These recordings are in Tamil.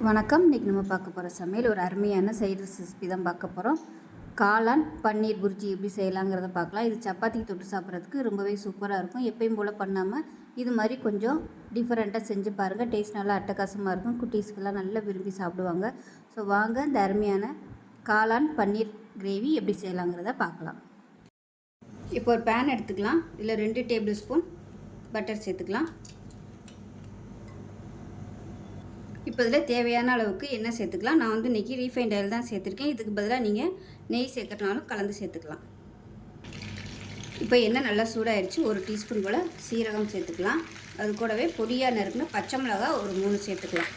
வணக்கம். இன்றைக்கி நம்ம பார்க்க போகிற சமையல் ஒரு அருமையான சைடு ரெசிபி தான் பார்க்க போகிறோம். காளான் பன்னீர் புர்ஜி எப்படி செய்யலாங்கிறத பார்க்கலாம். இது சப்பாத்திக்கு தொட்டு சாப்பிட்றதுக்கு ரொம்பவே சூப்பராக இருக்கும். எப்பயும் போல் பண்ணாமல் இது மாதிரி கொஞ்சம் டிஃப்ரெண்ட்டாக செஞ்சு பாருங்கள். டேஸ்ட் நல்லா அட்டகாசமாக இருக்கும். குட்டீஸ்க்கெல்லாம் நல்லா விரும்பி சாப்பிடுவாங்க. ஸோ வாங்க இந்த அருமையான காளான் பன்னீர் கிரேவி எப்படி செய்யலாங்கிறத பார்க்கலாம். இப்போ ஒரு பேன் எடுத்துக்கலாம். இதில் 2 டேபிள் ஸ்பூன் பட்டர் சேர்த்துக்கலாம். இப்போ இதில் தேவையான அளவுக்கு எண்ணெய் சேர்த்துக்கலாம். நான் இன்றைக்கி ரீஃபைண்ட் ஆயில் தான் சேர்த்துருக்கேன். இதுக்கு பதிலாக நீங்கள் நெய் சேர்க்கறனாலும் கலந்து சேர்த்துக்கலாம். இப்போ எண்ணெய் நல்லா சூடாகிடுச்சு. 1 டீஸ்பூன் போல் சீரகம் சேர்த்துக்கலாம். அது கூடவே பொடியாக நறுக்குன்னு பச்சை மிளகா ஒரு 3 சேர்த்துக்கலாம்.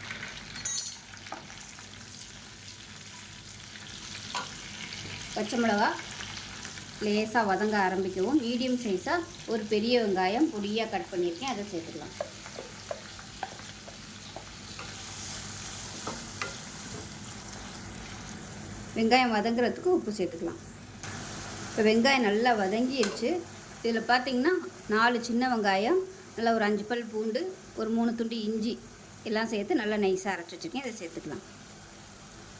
பச்சை மிளகா லேசாக வதங்க ஆரம்பிக்கவும் மீடியம் சைஸாக ஒரு பெரிய வெங்காயம் பொடியாக கட் பண்ணியிருக்கேன், அதை சேர்த்துக்கலாம். வெங்காயம் வதங்குறதுக்கு உப்பு சேர்த்துக்கலாம். இப்போ வெங்காயம் நல்லா வதங்கிடுச்சு. இதில் பார்த்திங்கன்னா 4 சின்ன வெங்காயம், நல்லா ஒரு 5 பல் பூண்டு, ஒரு 3 துண்டு இஞ்சி எல்லாம் சேர்த்து நல்லா நைஸாக அரைச்சி வச்சுருக்கேன். இதை சேர்த்துக்கலாம்.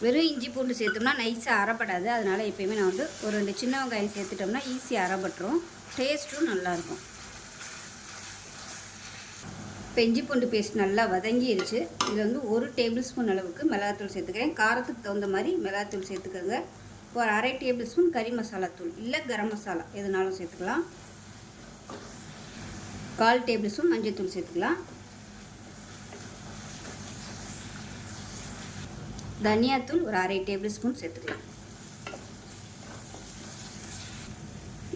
வெறும் இஞ்சி பூண்டு சேர்த்தோம்னா நைஸாக அரைப்படாது. அதனால் எப்போயுமே நான் ஒரு 2 சின்ன வெங்காயம் சேர்த்துட்டோம்னா ஈஸியாக அரைப்பட்டுரும், டேஸ்ட்டும் நல்லாயிருக்கும். இப்போ இஞ்சி பூண்டு பேஸ்ட் நல்லா வதங்கிடுச்சு. இதில் 1 டேபிள் ஸ்பூன் அளவுக்கு மிளகாத்தூள் சேர்த்துக்கிறேன். காரத்துக்கு தகுந்த மாதிரி மிளகாத்தூள் சேர்த்துக்கோங்க. ஒரு 1/2 டேபிள் ஸ்பூன் கறி மசாலா தூள் இல்லை கரம் மசாலா எதுனாலும் சேர்த்துக்கலாம். 1/4 டேபிள் ஸ்பூன் மஞ்சள் தூள் சேர்த்துக்கலாம். தனியாத்தூள் ஒரு 1/2 டேபிள் ஸ்பூன் சேர்த்துக்கலாம்.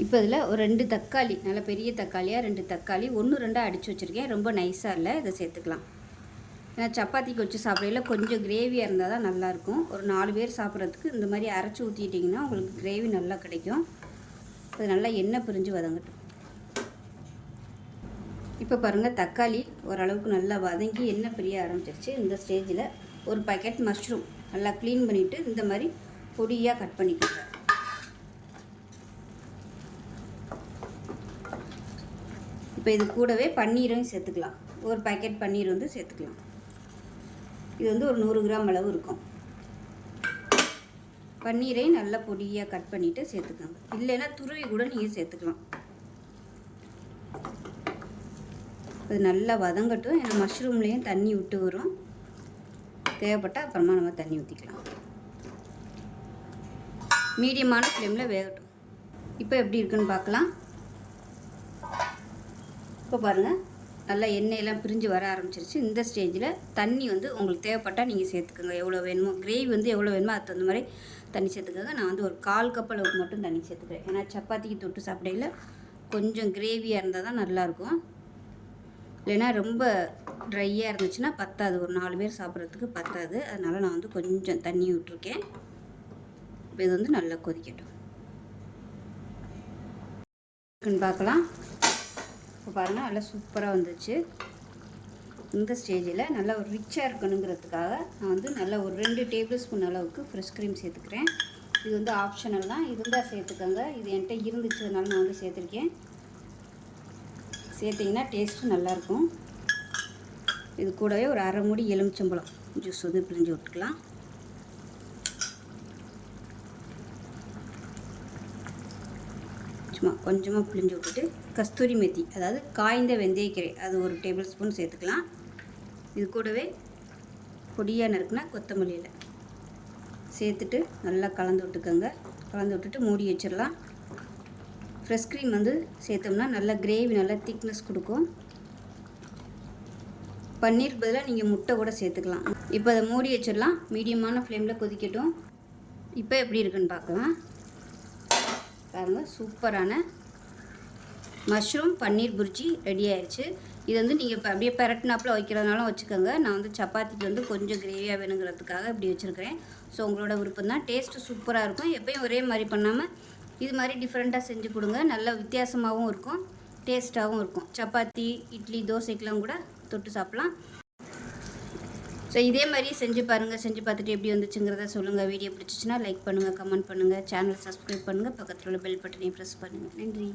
இப்போ இதில் ஒரு 2 தக்காளி, நல்ல பெரிய தக்காளியாக 2 தக்காளி 1-2 அடித்து வச்சுருக்கேன். ரொம்ப நைஸாக இல்லை, இதை சேர்த்துக்கலாம். ஏன்னா சப்பாத்திக்கு வச்சு சாப்பிடையில கொஞ்சம் கிரேவியாக இருந்தால் தான் நல்லாயிருக்கும். ஒரு 4 பேர் சாப்பிட்றதுக்கு இந்த மாதிரி அரைச்சி ஊற்றிட்டிங்கன்னா உங்களுக்கு கிரேவி நல்லா கிடைக்கும். அது நல்லா எண்ணெய் பிரிஞ்சு வதங்கட்டும். இப்போ பாருங்கள், தக்காளி ஓரளவுக்கு நல்லா வதங்கி எண்ணெய் பிரிய ஆரம்பிச்சிருச்சு. இந்த ஸ்டேஜில் ஒரு பாக்கெட் மஷ்ரூம் நல்லா க்ளீன் பண்ணிவிட்டு இந்த மாதிரி பொடியாக கட் பண்ணிக்கோங்க. இப்போ இது கூடவே பன்னீரையும் சேர்த்துக்கலாம். ஒரு பாக்கெட் பன்னீர் சேர்த்துக்கலாம். இது ஒரு 100 கிராம் அளவு இருக்கும். பன்னீரையும் நல்லா பொடியாக கட் பண்ணிவிட்டு சேர்த்துக்கோங்க. இல்லைன்னா துருவி கூட நீங்கள் சேர்த்துக்கலாம். அது நல்லா வதங்கட்டும். ஏன்னா மஷ்ரூம்லேயும் தண்ணி விட்டு வரும். தேவைப்பட்டால் அப்புறமா நம்ம தண்ணி ஊற்றிக்கலாம். மீடியமான ஃப்ளேமில் வேகட்டும். இப்போ எப்படி இருக்குன்னு பார்க்கலாம். இப்போ பாருங்கள், நல்லா எண்ணெயெல்லாம் பிரிஞ்சு வர ஆரம்பிச்சிருச்சு. இந்த ஸ்டேஜில் தண்ணி உங்களுக்கு தேவைப்பட்டால் நீங்கள் சேர்த்துக்கோங்க. எவ்வளோ வேணுமோ கிரேவி எவ்வளோ வேணுமோ அது தகுந்த மாதிரி தண்ணி சேர்த்துக்கோங்க. நான் ஒரு 1/4 கப் அளவுக்கு மட்டும் தண்ணி சேர்த்துக்கிறேன். ஏன்னா சப்பாத்திக்கு தொட்டு சாப்பிடையில் கொஞ்சம் கிரேவியாக இருந்தால் தான் நல்லாயிருக்கும். இல்லைன்னா ரொம்ப ட்ரையாக இருந்துச்சுன்னா பத்தாது, ஒரு 4 பேர் சாப்பிட்றதுக்கு பத்தாது. அதனால் நான் கொஞ்சம் தண்ணி விட்டுருக்கேன். இப்போ இது நல்லா கொதிக்கட்டும். பார்க்கலாம். இப்போ பாருங்கள், நல்லா சூப்பராக வந்துச்சு. இந்த ஸ்டேஜில் நல்லா ஒரு ரிச்சாக இருக்கணுங்கிறதுக்காக நான் நல்லா ஒரு 2 டேபிள் ஸ்பூன் அளவுக்கு ஃப்ரெஷ் க்ரீம் சேர்த்துக்கிறேன். இது ஆப்ஷனல் தான், இருந்தால் சேர்த்துக்கோங்க. இது என்கிட்ட இருந்துச்சதுனால நான் சேர்த்துருக்கேன். சேர்த்திங்கன்னா டேஸ்ட்டு நல்லாயிருக்கும். இது கூடவே ஒரு 1/2 மூடி எலுமிச்சம்பழம் ஜூஸ் பிழிஞ்சு விட்டுக்கலாம். சும்மா கொஞ்சமாக பிழிஞ்சு விட்டுட்டு கஸ்தூரி மெத்தி, அதாவது காய்ந்த வெந்தயக்கீரை, அது 1 டேபிள் ஸ்பூன் சேர்த்துக்கலாம். இது கூடவே பொடியாக நறுக்குனா கொத்தமல்லி இலை சேர்த்துட்டு நல்லா கலந்து விட்டுக்கோங்க. கலந்து விட்டுட்டு மூடி வச்சிடலாம். ஃப்ரெஷ் க்ரீம் சேர்த்தோம்னா நல்லா கிரேவி நல்லா திக்னஸ் கொடுக்கும். பன்னீர் பதிலாக நீங்கள் முட்டை கூட சேர்த்துக்கலாம். இப்போ அதை மூடி வச்சிடலாம். மீடியமான ஃப்ளேமில் கொதிக்கட்டும். இப்போ எப்படி இருக்குன்னு பார்க்கலாம். பாருங்கள், சூப்பரான மஷ்ரூம் பன்னீர் புர்ஜி ரெடி ஆயிடுச்சு. இது நீங்கள் இப்போ அப்படியே பெரட்டினாப்பில் வைக்கிறதுனாலும் வச்சுக்கோங்க. நான் சப்பாத்திக்கு கொஞ்சம் கிரேவியாக வேணுங்கிறதுக்காக இப்படி வச்சுருக்கிறேன். ஸோ உங்களோட விருப்பம் தான். டேஸ்ட்டு சூப்பராக இருக்கும். எப்பயும் ஒரே மாதிரி பண்ணாமல் இது மாதிரி டிஃப்ரெண்ட்டாக செஞ்சு கொடுங்க. நல்ல வித்தியாசமாகவும் இருக்கும், டேஸ்ட்டாகவும் இருக்கும். சப்பாத்தி, இட்லி, தோசைக்கெலாம் கூட தொட்டு சாப்பிட்லாம். ஸோ இதே மாதிரி செஞ்சு பாருங்கள். செஞ்சு பார்த்துட்டு எப்படி வந்துச்சுங்கிறத சொல்லுங்கள். வீடியோ பிடிச்சிச்சின்னா லைக் பண்ணுங்கள், கமெண்ட் பண்ணுங்கள், சேனலை சப்ஸ்கிரைப் பண்ணுங்கள், பக்கத்தில் உள்ள பெல் பட்டனையும் ப்ரெஸ் பண்ணுங்கள். நன்றி.